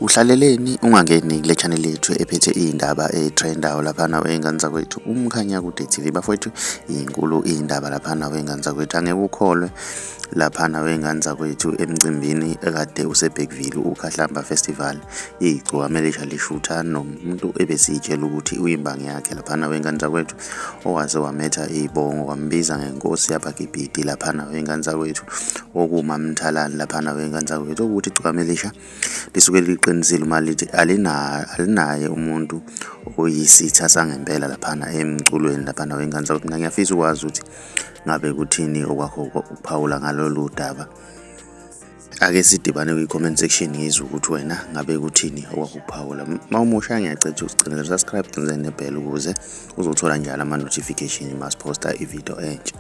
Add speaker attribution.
Speaker 1: Uhlaleleni ungangeni kule channel yethu ephethe iy'ndaba ey'trendayo laphana wey'ngane zakwethu. Umkhanya kude TV bafowethu, inkulu iy'ndaba laphana wey'ngane zakwethu. Angeke ukholwe laphana wey'ngane zakwethu emcimbini ekade useBergville ukhahlamba festival, igcokama elisha lishutha nomuntu ebesiyitshela ukuthi uyimbangi yakhe laphana wey'ngane zakwethu, owaze wametha ibongo wambiza ngenkosi yabagibhidi laphana wey'ngane zakwethu, okumamthalani laphana wey'ngane zakwethu, ukuthi igcokama elisha lisuke liqinisile uma lithi alinaye umuntu oyisitha sangempela laphana emculweni laphana wey'ngane zakwethu. Mina ngiyafisa ukwazi ukuthi ngabe kuthini okwakho ukuphawula ngalolu daba. Ake sidibane kwi-comment section ngizwe ukuthi wena ngabe kuthini okwakho ukuphawula. Mawumusha ngiyacela usigcinele subscribe, ugcinele nebell ukuze uzothola njalo ama-notification uma siphosta ivideo entsha.